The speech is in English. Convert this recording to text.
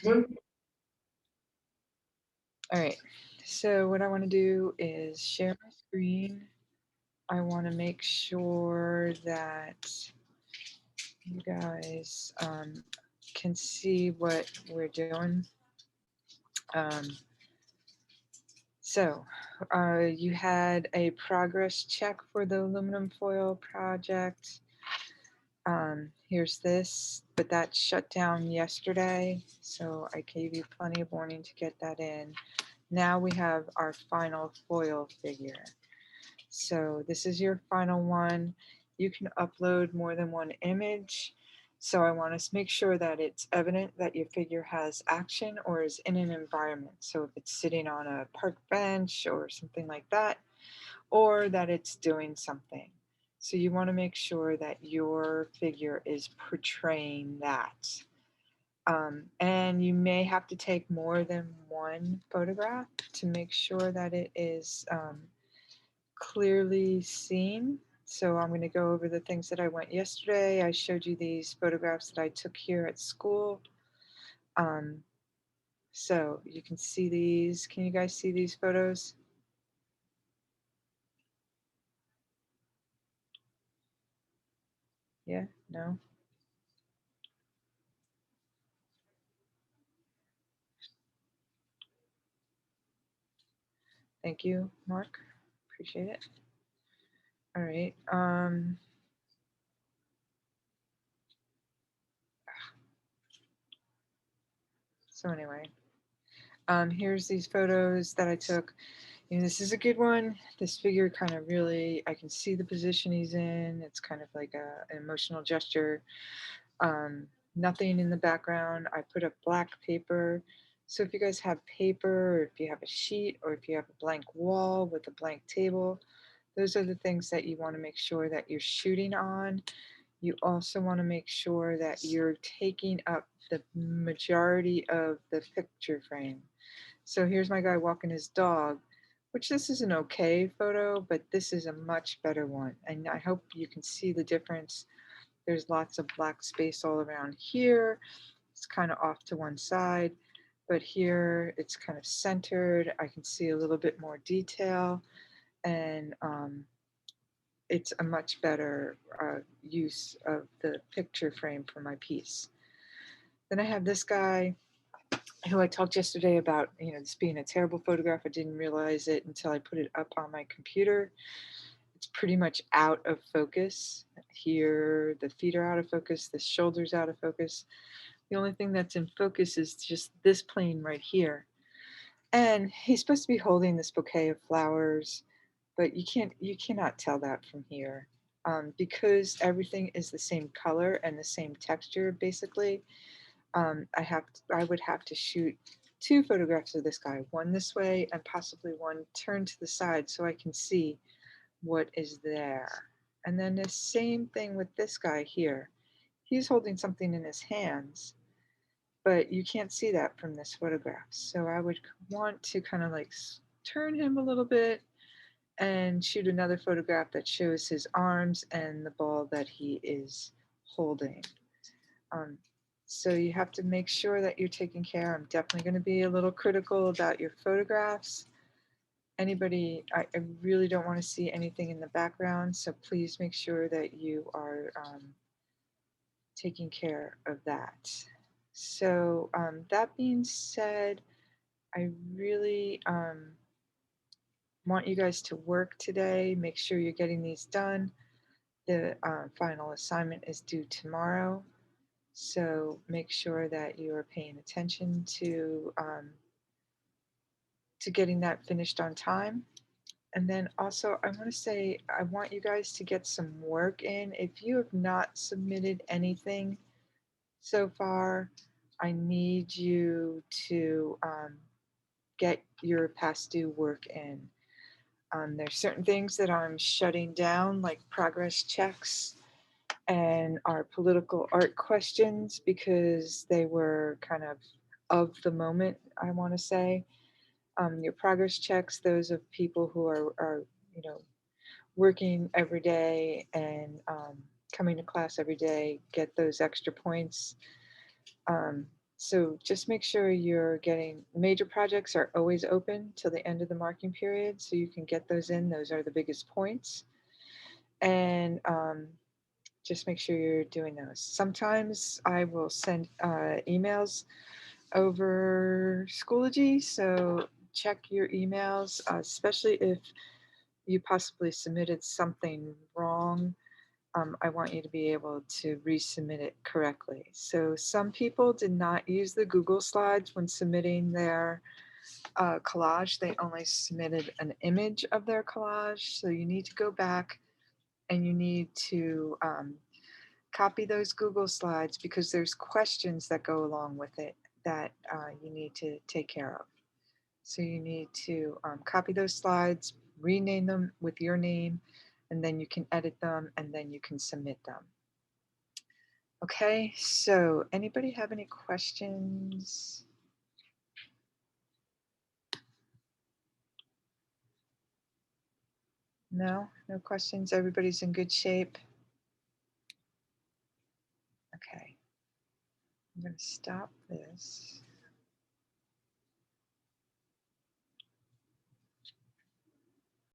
All right, so what I want to do is share my screen. I want to make sure that you guys can see what we're doing. Um, so you had a progress check for the aluminum foil project. Here's this, but that shut down yesterday, so I gave you plenty of warning to get that in. Now we have our final foil figure. So this is your final one. You can upload more than one image. So I want to make sure that it's evident that your figure has action or is in an environment. So if it's sitting on a park bench or something like that, or that it's doing something. So you want to make sure that your figure is portraying that. And you may have to take more than one photograph to make sure that it is clearly seen. So I'm going to go over the things that I went yesterday. I showed you these photographs that I took here at school. Um, so you can see these. Can you guys see these photos? Yeah? No? Thank you, Mark. Appreciate it. All right. So anyway, here's these photos that I took. You know, this is a good one. This figure kind of really, I can see the position he's in. It's kind of like an emotional gesture. Nothing in the background. I put up black paper. So if you guys have paper, or if you have a sheet, or if you have a blank wall with a blank table, those are the things that you want to make sure that you're shooting on. You also want to make sure that you're taking up the majority of the picture frame. So here's my guy walking his dog, which this is an okay photo, but this is a much better one. And I hope you can see the difference. There's lots of black space all around here. It's kind of off to one side, but here it's kind of centered. I can see a little bit more detail, and it's a much better use of the picture frame for my piece. Then I have this guy who I talked yesterday about, you know, this being a terrible photograph. I didn't realize it until I put it up on my computer. It's pretty much out of focus. Here, the feet are out of focus, the shoulders out of focus. The only thing that's in focus is just this plane right here. And he's supposed to be holding this bouquet of flowers, but you cannot tell that from here. Because everything is the same color and the same texture, basically. I would have to shoot two photographs of this guy, one this way and possibly one turned to the side so I can see what is there. And then the same thing with this guy here. He's holding something in his hands, but you can't see that from this photograph. So I would want to kind of like turn him a little bit and shoot another photograph that shows his arms and the ball that he is holding. Um, so you have to make sure that you're taking care. I'm definitely going to be a little critical about your photographs. Anybody, I really don't want to see anything in the background, so please make sure that you are taking care of that. So that being said, I really want you guys to work today. Make sure you're getting these done. The final assignment is due tomorrow. So make sure that you are paying attention to getting that finished on time. And then also, I want to say, I want you guys to get some work in. If you have not submitted anything so far, I need you to get your past due work in. There's certain things that I'm shutting down, like progress checks and our political art questions, because they were kind of the moment, I want to say. Your progress checks, those of people who are you know, working every day and coming to class every day, get those extra points. Um, So just make sure you're getting major projects are always open till the end of the marking period, so you can get those in. Those are the biggest points. And just make sure you're doing those. Sometimes I will send emails over Schoology, so check your emails, especially if you possibly submitted something wrong. I want you to be able to resubmit it correctly. So some people did not use the Google Slides when submitting their collage. They only submitted an image of their collage. So you need to go back and you need to copy those Google Slides because there's questions that go along with it that you need to take care of. So you need to copy those slides, rename them with your name, and then you can edit them and then you can submit them. Okay, so anybody have any questions? No, no questions. Everybody's in good shape. Okay, I'm going to stop this.